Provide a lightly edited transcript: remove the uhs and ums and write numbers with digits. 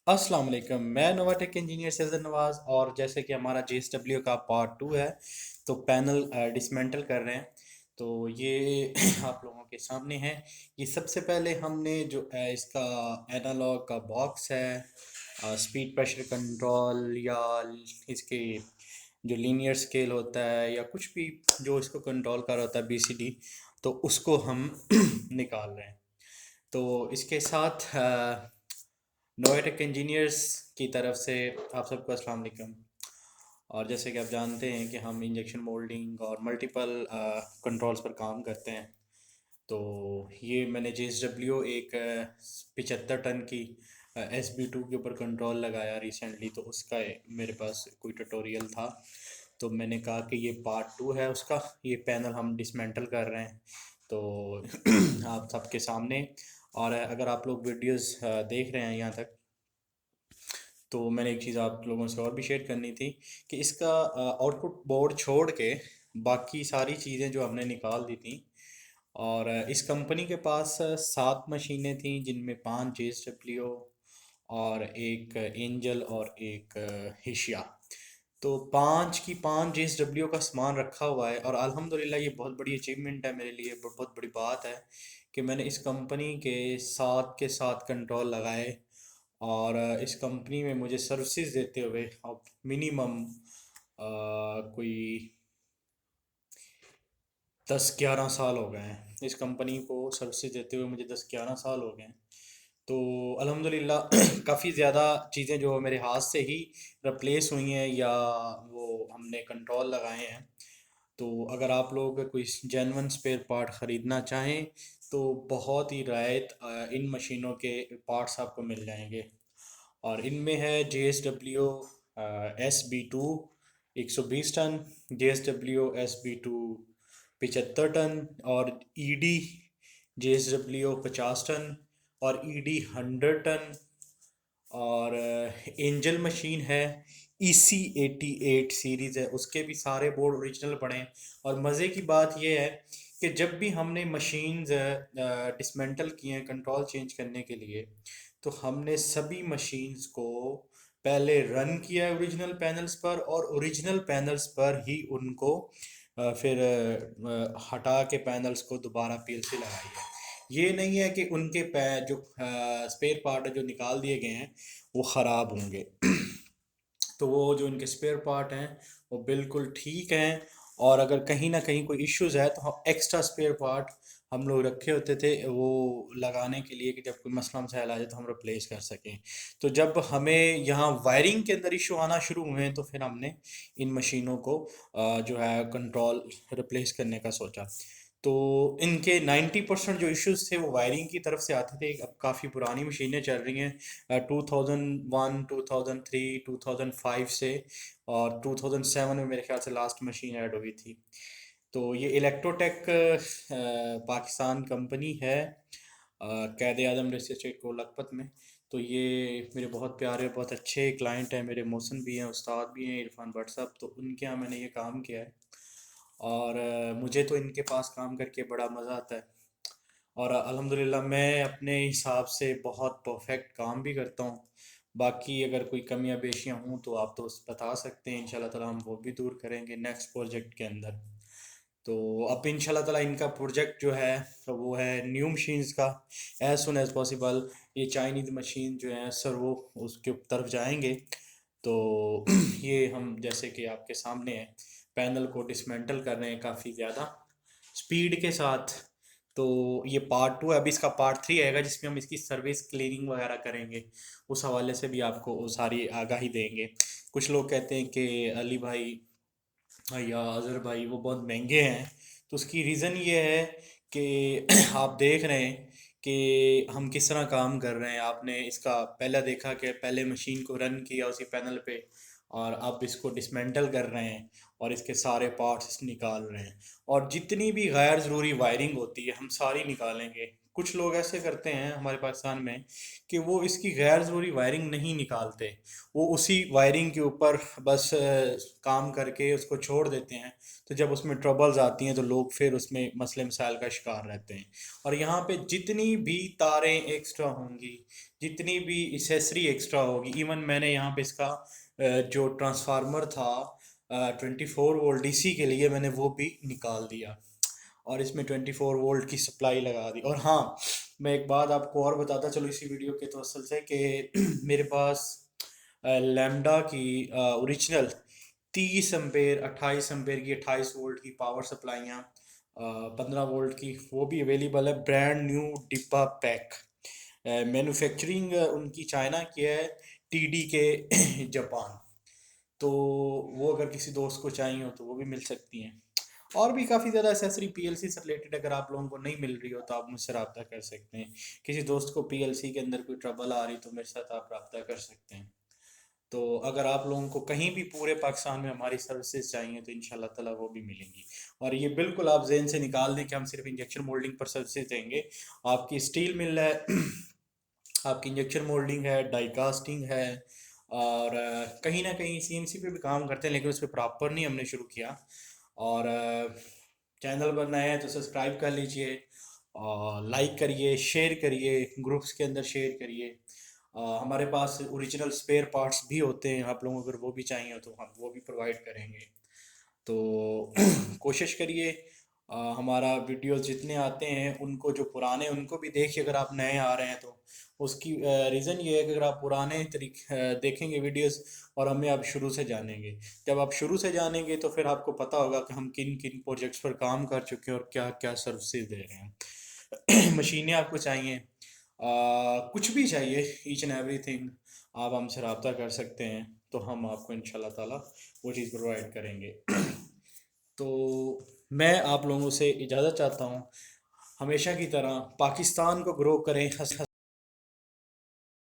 अस्सलाम वालेकुम। मैं नोवाटेक इंजीनियर सैयद नवाज़, और जैसे कि हमारा JSW का पार्ट 2 है, तो पैनल डिसमेंटल कर रहे हैं। तो ये आप लोगों के सामने है। ये सबसे पहले हमने जो इसका एनालॉग का बॉक्स है, स्पीड प्रेशर कंट्रोल या इसके जो लीनियर स्केल होता है या कुछ भी जो इसको कंट्रोल कर रहा होता है, BCD, तो उसको हम निकाल रहे हैं। तो इसके साथ नोएटेक इंजीनियर्स की तरफ से आप सबको अस्सलाम वालेकुम। और जैसे कि आप जानते हैं कि हम इंजेक्शन मोल्डिंग और मल्टीपल कंट्रोल्स पर काम करते हैं। तो ये मैंने JSW एक 75 टन की SB2 के ऊपर कंट्रोल लगाया रिसेंटली, तो उसका मेरे पास कोई ट्यूटोरियल था। तो मैंने कहा कि ये पार्ट 2 है उसका। ये पैनल हम डिसमेंटल कर रहे हैं, तो आप सबके सामने। और अगर आप लोग वीडियोस देख रहे हैं यहाँ तक, तो मैंने एक चीज़ आप लोगों से और भी शेयर करनी थी कि इसका आउटपुट बोर्ड छोड़ के बाकी सारी चीज़ें जो हमने निकाल दी थी। और इस कंपनी के पास 7 मशीनें थीं, जिनमें 5 JSW और एक एंजल और एक हिशिया। तो 5 की 5 JSW का सामान रखा हुआ है, और अल्हम्दुलिल्लाह ये बहुत बड़ी अचीवमेंट है मेरे लिए, बहुत बड़ी बात है कि मैंने इस कंपनी के 7 के 7 कंट्रोल लगाए। और इस कंपनी में मुझे सर्विसेज देते हुए अब मिनिमम कोई 10-11 साल हो गए हैं। इस कंपनी को सर्विसेज देते हुए मुझे 10-11 साल हो गए हैं। तो अल्हम्दुलिल्लाह काफ़ी ज़्यादा चीज़ें जो मेरे हाथ से ही रिप्लेस हुई हैं या वो हमने कंट्रोल लगाए हैं। तो अगर आप लोग कोई जेन्युइन स्पेयर पार्ट ख़रीदना चाहें, तो बहुत ही रियायत इन मशीनों के पार्ट्स आपको मिल जाएंगे। और इनमें है JSW SB2 120 ton, JSW SB2 75 ton, और ED JSW 50 टन, और ED 100 टन। और एंजल मशीन है, EC88 सीरीज़ है, उसके भी सारे बोर्ड ओरिजिनल पड़े हैं। और मज़े की बात यह है कि जब भी हमने मशीन्स डिसमेंटल किए हैं कंट्रोल चेंज करने के लिए, तो हमने सभी मशीन्स को पहले रन किया है ओरिजिनल पैनल्स पर, और ओरिजिनल पैनल्स पर ही उनको फिर हटा के पैनल्स को दोबारा PLC लगाई है। ये नहीं है कि उनके जो स्पेयर पार्ट जो निकाल दिए गए हैं वो ख़राब होंगे। तो वो जो इनके स्पेयर पार्ट हैं वो बिल्कुल ठीक हैं। और अगर कहीं ना कहीं कोई इश्यूज़ है, तो हम एक्स्ट्रा स्पेयर पार्ट हम लोग रखे होते थे वो लगाने के लिए, कि जब कोई मसला मसाइल आ जाए तो हम रिप्लेस कर सकें। तो जब हमें यहाँ वायरिंग के अंदर इशू आना शुरू हुए, तो फिर हमने इन मशीनों को जो है कंट्रोल रिप्लेस करने का सोचा। तो इनके 90% जो इश्यूज थे वो वायरिंग की तरफ से आते थे। अब काफ़ी पुरानी मशीनें चल रही हैं, 2001, 2003, 2005 से, और 2007 में मेरे ख्याल से लास्ट मशीन ऐड हुई थी। तो ये इलेक्ट्रोटेक पाकिस्तान कंपनी है, कैद आजम रेस एस्टेट को लखपत में। तो ये मेरे बहुत प्यारे बहुत अच्छे क्लाइंट हैं, मेरे मौसन भी हैं, उस्ताद भी हैं, इरफान भट्ट साहब। तो उनके यहाँ मैंने ये काम किया है, और मुझे तो इनके पास काम करके बड़ा मज़ा आता है। और अल्हम्दुलिल्लाह मैं अपने हिसाब से बहुत परफेक्ट काम भी करता हूँ। बाकी अगर कोई कमियां पेशियां हों तो आप तो बता सकते हैं, इंशाल्लाह ताला हम वो भी दूर करेंगे नेक्स्ट प्रोजेक्ट के अंदर। तो अब इंशाल्लाह ताला इनका प्रोजेक्ट जो है, तो वो है न्यू मशीन्स का, एज सुन एज पॉसिबल। ये चाइनीज़ मशीन जो है सर, वो उसके तरफ जाएंगे। तो ये हम जैसे कि आपके सामने है, पैनल को डिसमेंटल कर रहे हैं काफ़ी ज़्यादा स्पीड के साथ। तो ये पार्ट 2 है, अभी इसका पार्ट 3 आएगा जिसमें हम इसकी सर्विस क्लीनिंग वगैरह करेंगे। उस हवाले से भी आपको वो सारी आगाही देंगे। कुछ लोग कहते हैं कि अली भाई या अज़हर भाई वो बहुत महंगे हैं, तो उसकी रीज़न ये है कि आप देख रहे हैं कि हम किस तरह काम कर रहे हैं। आपने इसका पहला देखा कि पहले मशीन को रन किया उसी पैनल पे, और अब इसको डिसमेंटल कर रहे हैं और इसके सारे पार्ट्स निकाल रहे हैं। और जितनी भी गैर ज़रूरी वायरिंग होती है हम सारी निकालेंगे। کچھ لوگ ایسے کرتے ہیں ہمارے پاکستان میں کہ وہ اس کی غیر ضروری وائرنگ نہیں نکالتے، وہ اسی وائرنگ کے اوپر بس کام کر کے اس کو چھوڑ دیتے ہیں، تو جب اس میں ٹربلز آتی ہیں تو لوگ پھر اس میں مسئلے مسائل کا شکار رہتے ہیں۔ اور یہاں پہ جتنی بھی تاریں ایکسٹرا ہوں گی، جتنی بھی اسیسری ایکسٹرا ہوگی، ایون میں نے یہاں پہ اس کا جو ٹرانسفارمر تھا 24 وولٹ ڈی سی کے لیے، میں نے وہ بھی نکال دیا اور اس میں 24 وولٹ کی سپلائی لگا دی۔ اور ہاں، میں ایک بات آپ کو اور بتاتا چلو اسی ویڈیو کے توسل سے کہ میرے پاس لیمڈا کی اوریجنل 30 امپیر 28 امپیر کی 28 وولٹ کی پاور سپلائیاں 15 وولٹ کی وہ بھی اویلیبل ہے، برانڈ نیو ڈبا پیک۔ مینوفیکچرنگ ان کی چائنا کی ہے، ٹی ڈی کے جاپان، تو وہ اگر کسی دوست کو چاہیے ہو تو وہ بھی مل سکتی ہیں۔ اور بھی کافی زیادہ ایسیسری پی ایل سی سے ریلیٹڈ اگر آپ لوگوں کو نہیں مل رہی ہو تو آپ مجھ سے رابطہ کر سکتے ہیں، کسی دوست کو پی ایل سی کے اندر کوئی ٹربل آ رہی تو میرے ساتھ آپ رابطہ کر سکتے ہیں۔ تو اگر آپ لوگوں کو کہیں بھی پورے پاکستان میں ہماری سروسز چاہیے تو انشاءاللہ تعالیٰ وہ بھی ملیں گی۔ اور یہ بالکل آپ ذہن سے نکال دیں کہ ہم صرف انجیکشن مولڈنگ پر سروسز دیں گے، آپ کی اسٹیل مل ہے، آپ کی انجیکشن مولڈنگ ہے، ڈائی کاسٹنگ ہے، اور کہیں نہ کہیں سی این سی پہ بھی کام کرتے ہیں لیکن اس پہ پراپر نہیں ہم نے شروع کیا۔ اور چینل پر نئے ہیں تو سبسکرائب کر لیجئے، اور لائک کریے، شیئر کریے، گروپس کے اندر شیئر کریے۔ ہمارے پاس اوریجنل سپیئر پارٹس بھی ہوتے ہیں، آپ لوگوں کو اگر وہ بھی چاہیے تو ہم وہ بھی پرووائڈ کریں گے۔ تو کوشش کریے ہمارا ویڈیوز جتنے آتے ہیں ان کو، جو پرانے ان کو بھی دیکھیے اگر آپ نئے آ رہے ہیں تو۔ اس کی ریزن یہ ہے کہ اگر آپ پرانے طریقے دیکھیں گے ویڈیوز اور ہمیں آپ شروع سے جانیں گے، جب آپ شروع سے جانیں گے تو پھر آپ کو پتہ ہوگا کہ ہم کن کن پروجیکٹس پر کام کر چکے ہیں اور کیا کیا سروسز دے رہے ہیں۔ مشینیں آپ کو چاہیے، کچھ بھی چاہیے، ایچ اینڈ ایوری تھنگ، آپ ہم سے رابطہ کر سکتے ہیں تو ہم آپ کو انشاءاللہ تعالیٰ وہ چیز پرووائڈ کریں گے۔ تو میں آپ لوگوں سے اجازت چاہتا ہوں، ہمیشہ کی طرح پاکستان کو گرو کریں،